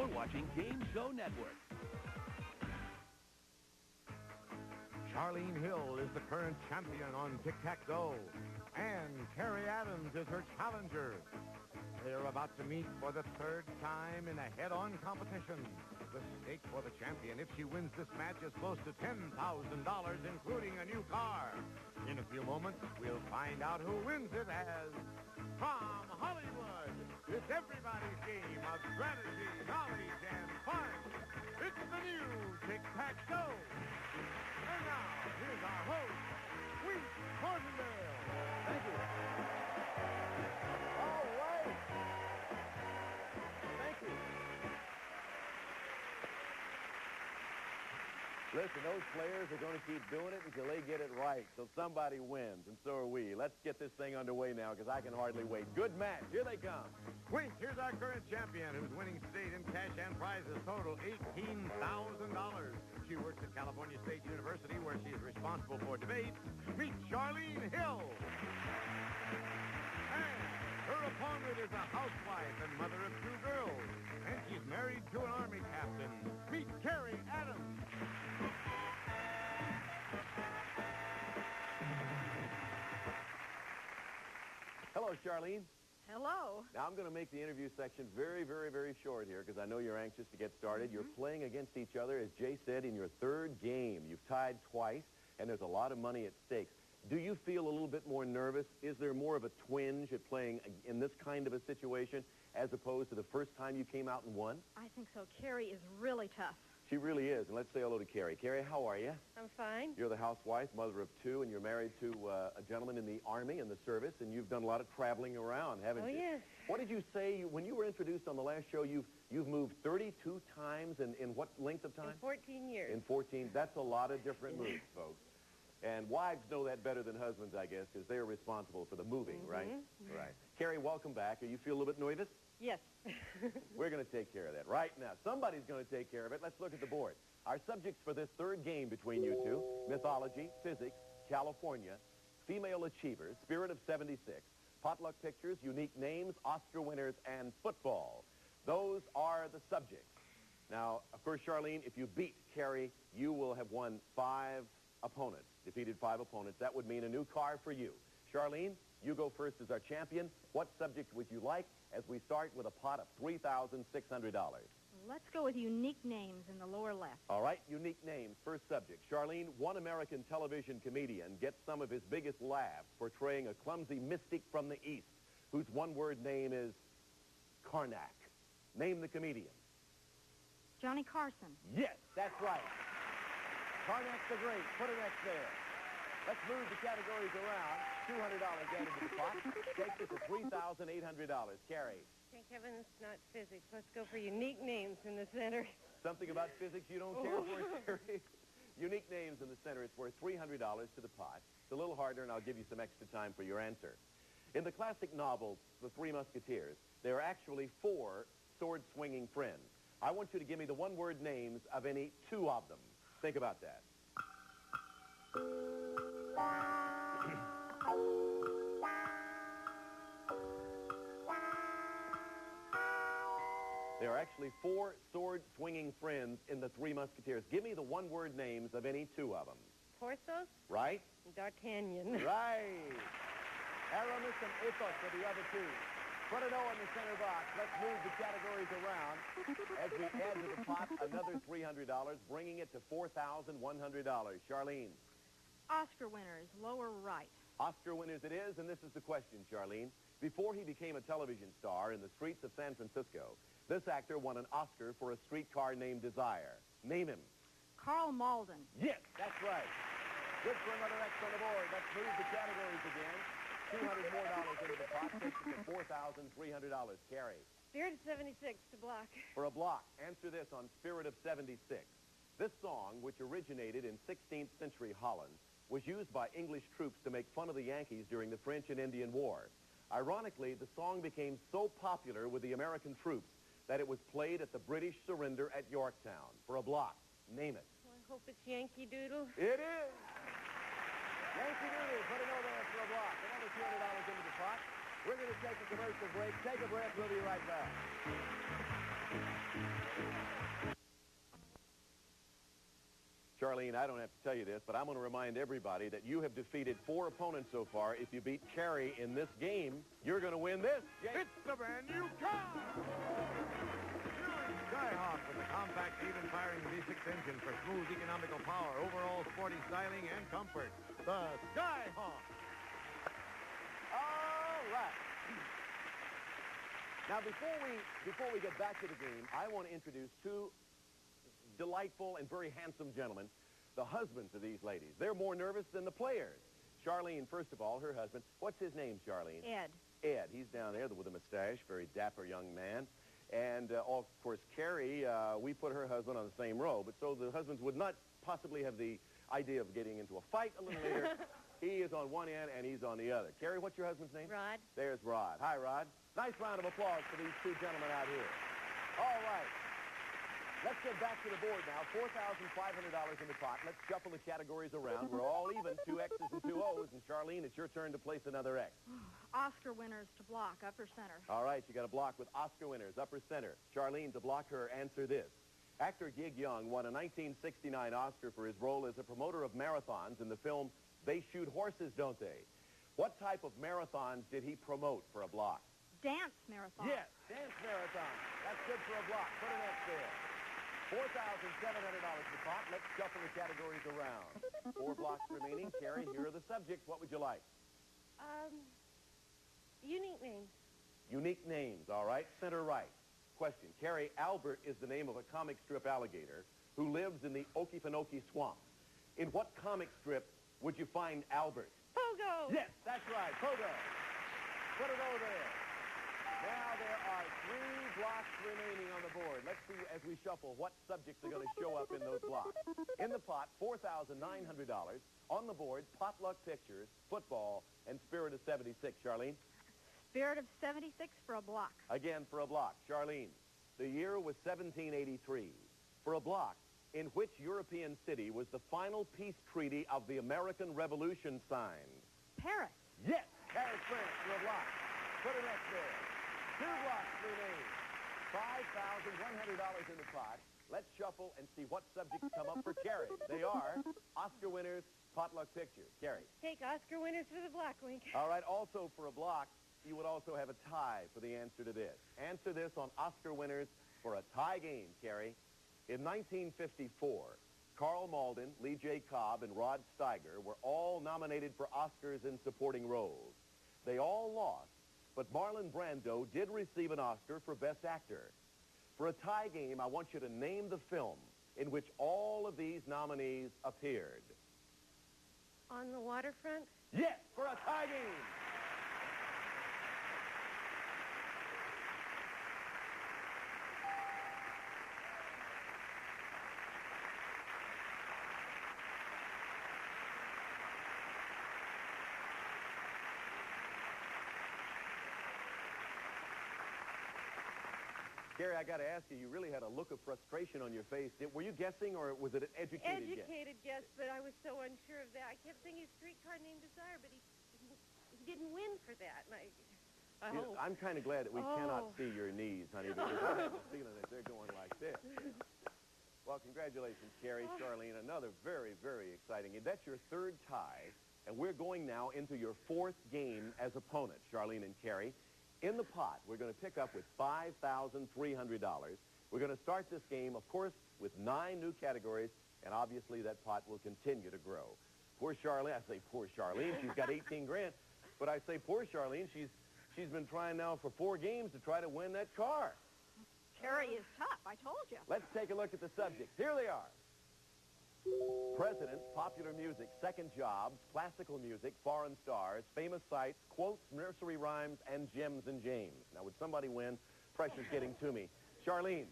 You're watching Game Show Network. Charlene Hill is the current champion on tic-tac-toe, and Kari Adams is her challenger. They are about to meet for the third time in a head-on competition. The stake for the champion, if she wins this match, is close to $10,000, including a new car. In a few moments, we'll find out who wins it as, from Hollywood, it's everybody's game of strategy, knowledge, and fun. It's the new tic-tac-toe. And now, here's our host, Wheat Martindale. Thank you. All right. Thank you. Listen, those players are going to keep doing it until they get it right, so somebody wins, and so are we. Let's get this thing underway now, because I can hardly wait. Good match. Here they come. Wait, here's our current champion, who's winning state in cash and prizes total $18,000. She works at California State University, where she is responsible for debate. Meet Charlene Hill. And her opponent is a housewife and mother of 2 girls. And she's married to an Army captain. Meet Kari Adams. Hello, Charlene. Hello. Now, I'm going to make the interview section very, very, very short here, because I know you're anxious to get started. You're playing against each other, as Jay said, in your 3rd game. You've tied twice, and there's a lot of money at stake. Do you feel a little bit more nervous? Is there more of a twinge at playing in this kind of a situation as opposed to the first time you came out and won? I think so. Kari is really tough. She really is. And let's say hello to Kari. Kari, how are you? I'm fine. You're the housewife, mother of 2, and you're married to a gentleman in the Army, in the service, and you've done a lot of traveling around, haven't you? Oh, yes. What did you say when you were introduced on the last show? You've moved 32 times in what length of time? In 14 years. In 14. That's a lot of different moves, folks. And wives know that better than husbands, I guess, because they're responsible for the moving, right? Right. Kari, welcome back. Are you feel a little bit nervous? Yes. We're going to take care of that right now. Somebody's going to take care of it. Let's look at the board. Our subjects for this 3rd game between you two: mythology, physics, California, female achievers, spirit of 76, potluck pictures, unique names, Oscar winners, and football. Those are the subjects. Now, of course, Charlene, if you beat Kari, you will have won 5 opponents, defeated 5 opponents. That would mean a new car for you. Charlene, you go first as our champion. What subject would you like as we start with a pot of $3,600? Let's go with unique names in the lower left. All right, unique names. First subject. Charlene, one American television comedian gets some of his biggest laughs portraying a clumsy mystic from the East whose one-word name is Karnak. Name the comedian. Johnny Carson. Yes, that's right. Karnak the Great. Put an X there. Let's move the categories around. $200 added to the pot. Takes it to $3,800. Kari. Thank heaven it's not physics. Let's go for unique names in the center. Something about physics you don't care for, Kari? Unique names in the center. It's worth $300 to the pot. It's a little harder, and I'll give you some extra time for your answer. In the classic novel, The 3 Musketeers, there are actually 4 sword-swinging friends. I want you to give me the one-word names of any 2 of them. Think about that. There are actually 4 sword-swinging friends in the 3 Musketeers. Give me the one-word names of any 2 of them. Porthos? Right? D'Artagnan. Right. Aramis and Athos are the other 2. Put an O in the center box. Let's move the categories around as we add to the pot another $300, bringing it to $4,100. Charlene. Oscar winners, lower right. Oscar winners it is, and this is the question, Charlene. Before he became a television star in the streets of San Francisco, this actor won an Oscar for a streetcar named Desire. Name him. Carl Malden. Yes, that's right. Good for another X on the board. Let's move the categories again. $200 more into the pot. Takes it to $4,300. Kari. Spirit of 76 to block. For a block, answer this on Spirit of 76. This song, which originated in 16th century Holland, was used by English troops to make fun of the Yankees during the French and Indian War. Ironically, the song became so popular with the American troops that it was played at the British surrender at Yorktown. For a block, name it. Well, I hope it's Yankee Doodle. It is. Yankee Doodle, put it over there for a block. Another $200 into the pot. We're going to take a commercial break. Take a breath. We'll be right back. Charlene, I don't have to tell you this, but I'm going to remind everybody that you have defeated 4 opponents so far. If you beat Kari in this game, you're going to win this. It's the brand new car! Skyhawk with a compact, even-firing V6 engine for smooth, economical power, overall sporty styling and comfort. The Skyhawk! All right. Now, before we get back to the game, I want to introduce 2 delightful and very handsome gentlemen, the husbands of these ladies. They're more nervous than the players. Charlene, first of all, her husband. What's his name, Charlene? Ed. Ed. He's down there with a mustache, very dapper young man. And, of course, Kari, we put her husband on the same row, but so the husbands would not possibly have the idea of getting into a fight a little later. He is on one end and he's on the other. Kari, what's your husband's name? Rod. There's Rod. Hi, Rod. Nice round of applause for these 2 gentlemen out here. All right. Let's get back to the board now. $4,500 in the pot. Let's shuffle the categories around. We're all even, 2 X's and 2 O's. And Charlene, it's your turn to place another X. Oscar winners to block, upper center. All right, you got a block with Oscar winners, upper center. Charlene, to block her, answer this. Actor Gig Young won a 1969 Oscar for his role as a promoter of marathons in the film They Shoot Horses, Don't They? What type of marathons did he promote for a block? Dance marathon. Yes, dance marathon. That's good for a block. Put an X there. $4,700 in the pot. Let's shuffle the categories around. 4 blocks remaining. Kari, here are the subjects. What would you like? Unique names. Unique names, all right. Center right. Question. Kari, Albert is the name of a comic strip alligator who lives in the Okefenokee Swamp. In what comic strip would you find Albert? Pogo. Yes, that's right. Pogo. Put it over there. Now there are 3 blocks remaining on the board. Let's see as we shuffle what subjects are going to show up in those blocks. In the pot, $4,900. On the board, potluck pictures, football, and Spirit of 76. Charlene? Spirit of 76 for a block. Again for a block. Charlene, the year was 1783. For a block, in which European city was the final peace treaty of the American Revolution signed? Paris. Yes, Paris, France, for a block. Put an X there. 2 blocks remain. $5,100 in the pot. Let's shuffle and see what subjects come up for Kari. They are Oscar winners, potluck pictures. Kari. Take Oscar winners for the block, Wink. All right, also for a block, you would also have a tie for the answer to this. Answer this on Oscar winners for a tie game, Kari. In 1954, Carl Malden, Lee J. Cobb, and Rod Steiger were all nominated for Oscars in supporting roles. They all lost, but Marlon Brando did receive an Oscar for Best Actor. For a tie game, I want you to name the film in which all of these nominees appeared. On the waterfront? Yes, for a tie game. Kari, I got to ask you, you really had a look of frustration on your face. Were you guessing, or was it an educated guess? Educated guess, but I was so unsure of that. I kept thinking Streetcar Named Desire, but he didn't win for that. And I hope. I'm kind of glad that we cannot see your knees, honey, because I have a feeling that they're going like this. Well, congratulations, Kari, Charlene. Another very, very exciting. That's your 3rd tie, and we're going now into your 4th game as opponents, Charlene and Kari. In the pot, we're going to pick up with $5,300. We're going to start this game, of course, with 9 new categories, and obviously that pot will continue to grow. Poor Charlene, I say poor Charlene, she's got 18 grand, but I say poor Charlene, she's been trying now for 4 games to try to win that car. Kari is tough, I told you. Let's take a look at the subjects. Here they are. Presidents, popular music, second jobs, classical music, foreign stars, famous sites, quotes, nursery rhymes, and Gems and James. Now, would somebody win? Pressure's getting to me. Charlene.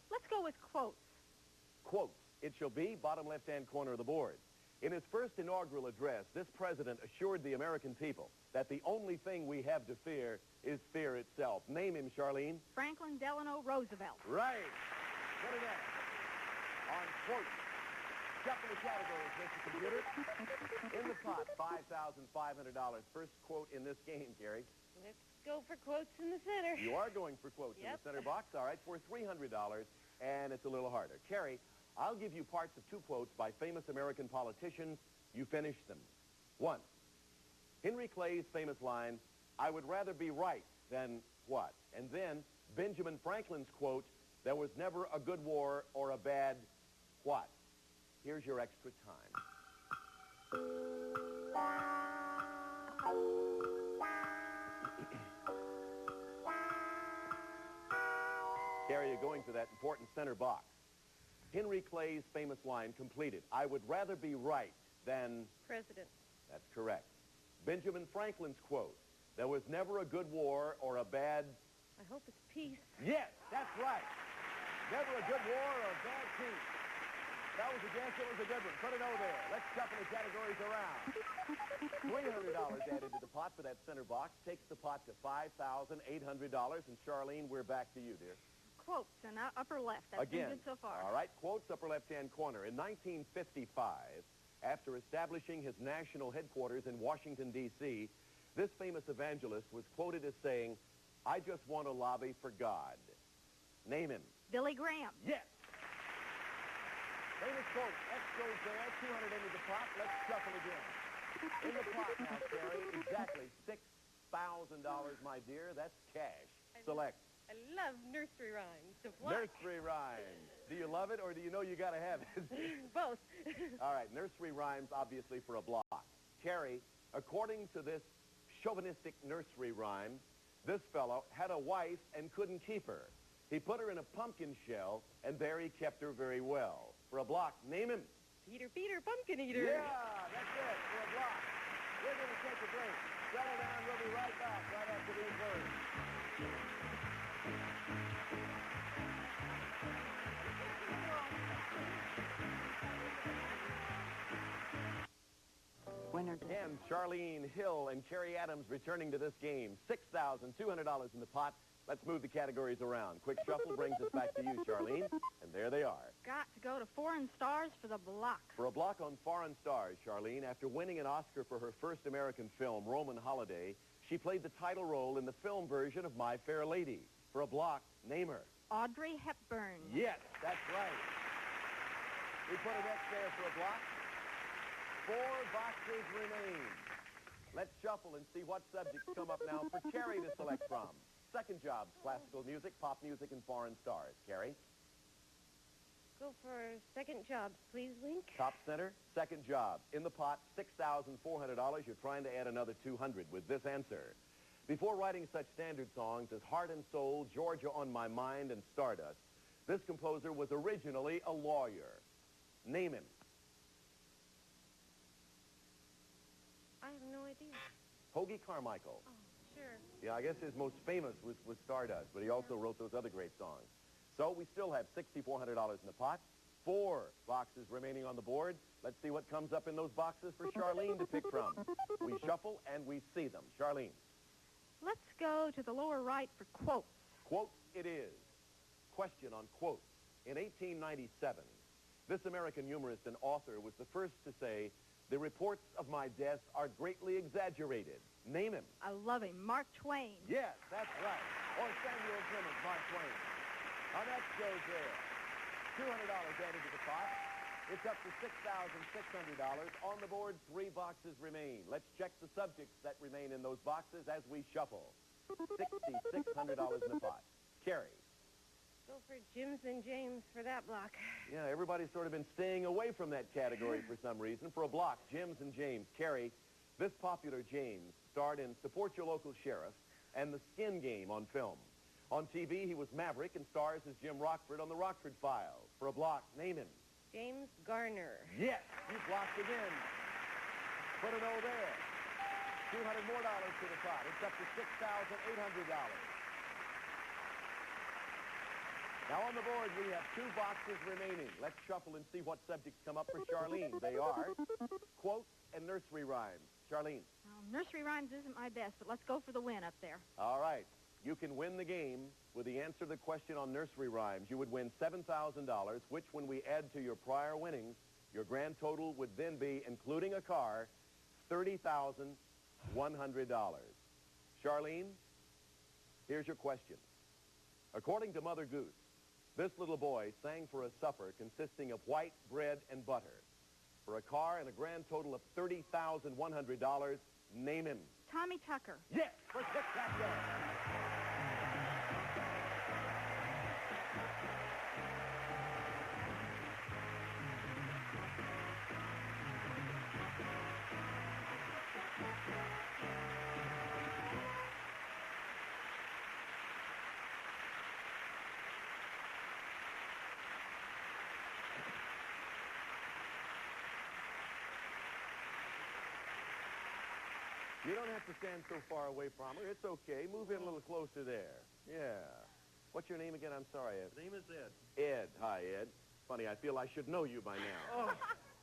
Let's go with quotes. Quotes. It shall be, bottom left-hand corner of the board. In his first inaugural address, this president assured the American people that the only thing we have to fear is fear itself. Name him, Charlene. Franklin Delano Roosevelt. Right. Put it on quotes. Shuffle the categories, Mr. Computer. In the pot, $5,500. First quote in this game, Kari. Let's go for quotes in the center. You are going for quotes in Yep. the center box. All right, for $300, and it's a little harder. Kari, I'll give you parts of two quotes by famous American politicians. You finish them. 1. Henry Clay's famous line, "I would rather be right than what?" And then Benjamin Franklin's quote, "There was never a good war or a bad what?" Here's your extra time. Kari, you're going to that important center box. Henry Clay's famous line completed, "I would rather be right than..." President. That's correct. Benjamin Franklin's quote, "There was never a good war or a bad..." I hope it's peace. Yes, that's right. Never a good war or a bad peace. That was a guess. It was a good one. Put an O there. Let's shuffle the categories around. $300 added to the pot for that center box takes the pot to $5,800. And Charlene, we're back to you, dear. Quotes in upper left. That's Again. been good so far. All right, quotes, upper left-hand corner. In 1955, after establishing his national headquarters in Washington, D.C., this famous evangelist was quoted as saying, "I just want to lobby for God." Name him. Billy Graham. Yes. Famous quote. X goes there. 200 into the pot. Let's shuffle again. In the pot now, Kari. Exactly $6,000, my dear. That's cash. Select. I love nursery rhymes. To block. Nursery rhymes. Do you love it, or do you know you got to have it? Both. All right, nursery rhymes, obviously, for a block. Kari, according to this chauvinistic nursery rhyme, this fellow had a wife and couldn't keep her. He put her in a pumpkin shell, and there he kept her very well. For a block, name him. Peter, Pumpkin Eater. Yeah, that's it, for a block. We're going to take a break. Settle down, we'll be right back, right after these words. Winner. And Charlene Hill and Kari Adams returning to this game. $6,200 in the pot. Let's move the categories around. Quick shuffle brings us back to you, Charlene. And there they are. Got to go to Foreign Stars for the block. For a block on Foreign Stars, Charlene, after winning an Oscar for her first American film, Roman Holiday, she played the title role in the film version of My Fair Lady. For a block, name her. Audrey Hepburn. Yes, that's right. We put an X there for a block. 4 boxes remain. Let's shuffle and see what subjects come up now for Kari to select from. Second jobs, classical music, pop music, and foreign stars. Kari? Go for second jobs, please, Wink. Top center, second job. In the pot, $6,400. You're trying to add another $200 with this answer. Before writing such standard songs as Heart and Soul, Georgia on My Mind, and Stardust, this composer was originally a lawyer. Name him. I have no idea. Hoagie Carmichael. Oh, sure. Yeah, I guess his most famous was Stardust, but he also wrote those other great songs. So we still have $6,400 in the pot. 4 boxes remaining on the board. Let's see what comes up in those boxes for Charlene to pick from. We shuffle and we see them. Charlene. Let's go to the lower right for quotes. Quotes it is. Question on quotes. In 1897, this American humorist and author was the first to say, "The reports of my death are greatly exaggerated." Name him. I love him. Mark Twain. Yes, that's right. Or Samuel Clemens, Mark Twain. Our next goes there. $200 added to the pot. It's up to $6,600. On the board, 3 boxes remain. Let's check the subjects that remain in those boxes as we shuffle. $6,600 in the pot. Kari. Go for Jims and James for that block. Yeah, everybody's sort of been staying away from that category for some reason. For a block, Jims and James. Kari, this popular James starred in Support Your Local Sheriff and The Skin Game on film. On TV, he was Maverick and stars as Jim Rockford on The Rockford Files. For a block, name him. James Garner. Yes, you blocked him in. Put an O there. $200 more to the pot. It's up to $6,800. Now on the board, we have 2 boxes remaining. Let's shuffle and see what subjects come up for Charlene. They are quotes and nursery rhymes. Charlene. Nursery rhymes isn't my best, but let's go for the win up there. All right. You can win the game with the answer to the question on nursery rhymes. You would win $7,000, which when we add to your prior winnings, your grand total would then be, including a car, $30,100. Charlene, here's your question. According to Mother Goose, This little boy sang for a supper consisting of white bread and butter. For a car and a grand total of $30,100, name him. Tommy Tucker. Yes, for tic-tac-toe. You don't have to stand so far away from her. It's okay. Move in a little closer there. Yeah. What's your name again? I'm sorry, Ed. My name is Ed. Ed. Hi, Ed. Funny, I feel I should know you by now. Oh.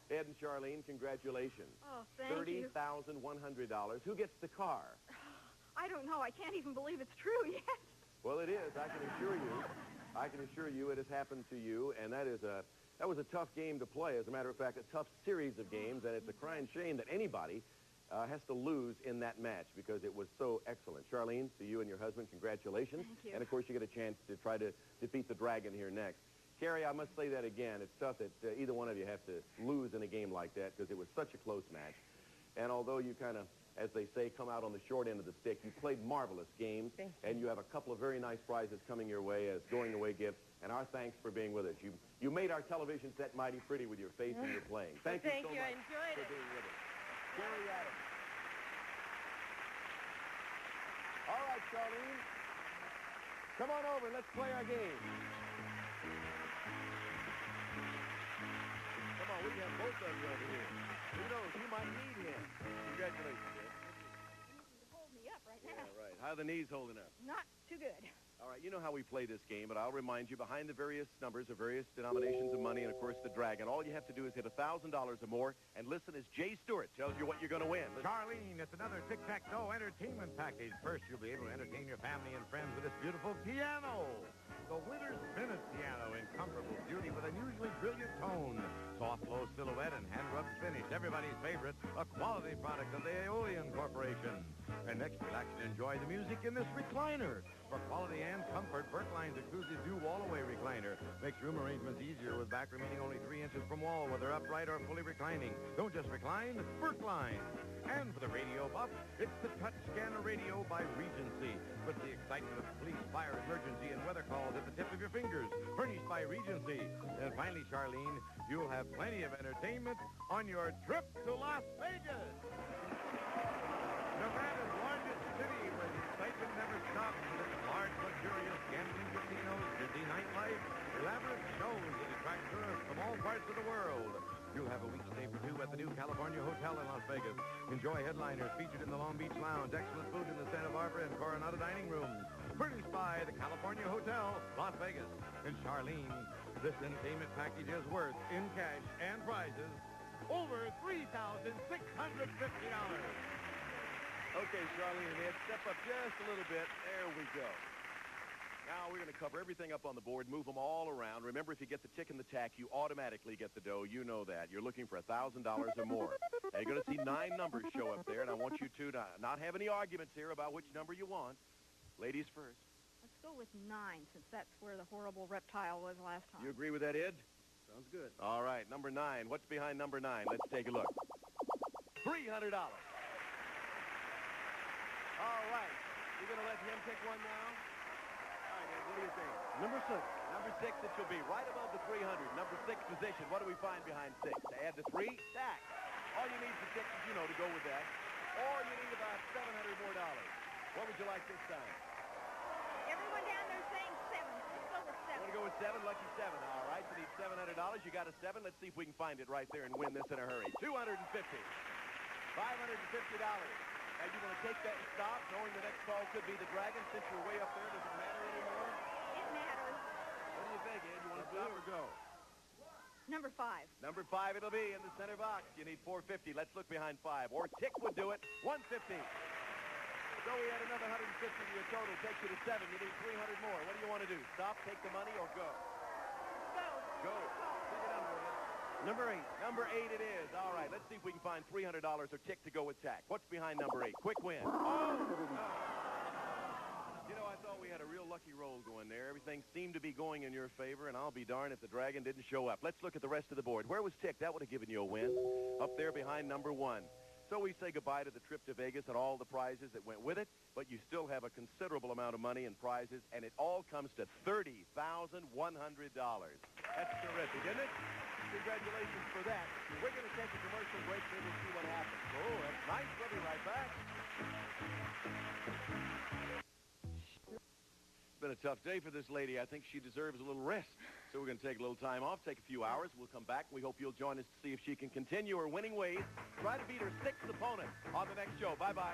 Ed and Charlene, congratulations. Oh, thank you. $30,100. Who gets the car? I don't know. I can't even believe it's true yet. Well, it is. I can assure you. I can assure you it has happened to you, and that was a tough game to play. As a matter of fact, a tough series of games, and it's a crying shame that anybody has to lose in that match because it was so excellent. Charlene, to you and your husband, congratulations. Thank you. And, of course, you get a chance to try to defeat the dragon here next. Kari, I must say that again. It's tough that either one of you have to lose in a game like that because it was such a close match. And although you kind of, as they say, come out on the short end of the stick, you played marvelous games. Thank you. And you have a couple of very nice prizes coming your way as going-away gifts. And our thanks for being with us. You made our television set mighty pretty with your face and your playing. Thank you so much I enjoyed for it. being with us. Kari Adams. All right, Charlene. Come on over. Let's play our game. Come on, we can have both of you over here. Who knows? You might need him. Congratulations, Ed. Hold me up right now. Yeah, right. How are the knees holding up? Not too good. All right, you know how we play this game, but I'll remind you, behind the various numbers of various denominations of money and, of course, the dragon, all you have to do is hit $1,000 or more and listen as Jay Stewart tells you what you're going to win. Charlene, it's another tic-tac-toe entertainment package. First, you'll be able to entertain your family and friends with this beautiful piano. The Winter's Minute piano in comfortable beauty with unusually brilliant tone. Soft, low silhouette and hand-rubbed finish. Everybody's favorite, a quality product of the Aeolian Corporation. And next, relax and enjoy the music in this recliner. For quality and comfort, Berkline's exclusive Do Wall-Away recliner makes room arrangements easier with back remaining only 3 inches from wall, whether upright or fully reclining. Don't just recline, Berkline. And for the radio buff, it's the Touch Scanner Radio by Regency. With the excitement of police, fire, emergency, and weather calls at the tip of your fingers. Furnished by Regency. And finally, Charlene, you'll have plenty of entertainment on your trip to Las Vegas. Nevada's largest city where the excitement never stops with its large, luxurious gambling casinos, busy nightlife, elaborate shows that attract tourists from all parts of the world. You'll have a week stay for 2 at the new California Hotel in Las Vegas. Enjoy headliners featured in the Long Beach Lounge, excellent food in the Santa Barbara and Coronado dining rooms. Furnished by the California Hotel, Las Vegas. And Charlene, this entertainment package is worth, in cash and prizes, over $3,650. Okay, Charlene, Ed, step up just a little bit. There we go. Now we're going to cover everything up on the board, move them all around. Remember, if you get the tick and the tack, you automatically get the dough. You know that. You're looking for $1,000 or more. Now, you're going to see 9 numbers show up there, and I want you two to not have any arguments here about which number you want. Ladies first. Let's go with 9, since that's where the horrible reptile was last time. You agree with that, Ed? Sounds good. All right, number 9. What's behind number 9? Let's take a look. $300. All right. You're going to let him pick one now? All right, Ed, what do you think? Number 6. Number 6, it shall be right above the 300. Number 6 position. What do we find behind 6? To add the 3, tack. All you need for 6 is, to go with that. Or you need about $700 more. What would you like this time? Everyone down there saying 7. Let's go with 7. Want to go with 7? Lucky 7. All right, you need $700. You got a 7. Let's see if we can find it right there and win this in a hurry. $250. $550. Now, you want to take that and stop, knowing the next call could be the dragon, since you're way up there? Does it matter anymore? It matters. What do you think, Ed? You want to stop or go? Number 5. Number 5 it'll be in the center box. You need $450. Let's look behind 5. Or Tick would do it. $150. So we had another $150 to your total. Takes you to 7. You need $300 more. What do you want to do? Stop, take the money, or go? Go. Go. Pick a number, Ed. Number 8. Number 8 it is. All right, let's see if we can find $300 or Tick to go with tack. What's behind number 8? Quick win. Oh! No. You know, I So we had a real lucky roll going there. Everything seemed to be going in your favor, and I'll be darned if the dragon didn't show up. Let's look at the rest of the board. Where was Tick? That would have given you a win. Up there behind number 1. So we say goodbye to the trip to Vegas and all the prizes that went with it, but you still have a considerable amount of money in prizes, and it all comes to $30,100. That's terrific, isn't it? Congratulations for that. We're going to take a commercial break, then we'll see what happens. Oh, that's nice. We'll be right back. It's been a tough day for this lady. I think she deserves a little rest. So we're going to take a little time off, take a few hours. We'll come back. We hope you'll join us to see if she can continue her winning ways. Try to beat her 6th opponent on the next show. Bye-bye.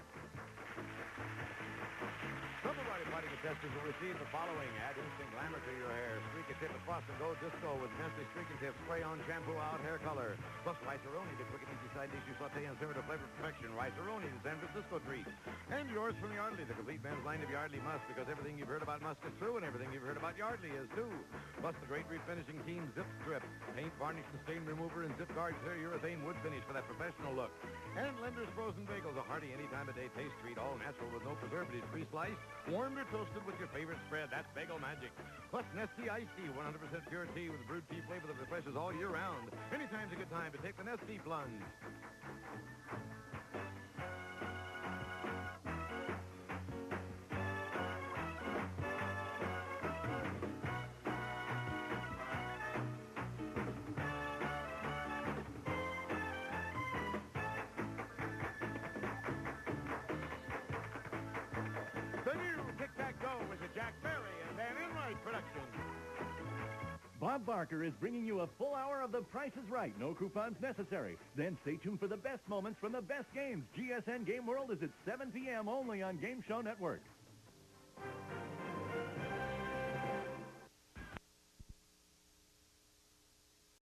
Some variety party contestants will receive the following. Add instant glamour to your hair. Streak a tip of Frost and Go Disco with Nancy Streaking Tip. Spray on shampoo out hair color. Plus Rice-A-Roni, the quick and easy side dish you saute and simmer to flavor perfection. Rice-A-Roni, the San Francisco treat. And yours from Yardley, the complete men's line of Yardley Musk, because everything you've heard about Musk is true, and everything you've heard about Yardley is too. Plus the great refinishing team Zip Strip. Paint, varnish, and stain remover, and Zip Guard clear urethane wood finish for that professional look. And Lender's Frozen Bagels, a hearty any time of day taste treat, all natural with no preservatives, pre-sliced, warmed or toasted with your favorite spread. That's bagel magic. Plus Nestea iced tea, 100% pure tea with a brewed tea flavor that refreshes all year round. Anytime's a good time to take the Nestea plunge. The new Tic-Tac-Go is a Jack Berry and Van Enright production. Bob Barker is bringing you a full hour of The Price is Right. No coupons necessary. Then stay tuned for the best moments from the best games. GSN Game World is at 7 p.m. only on Game Show Network.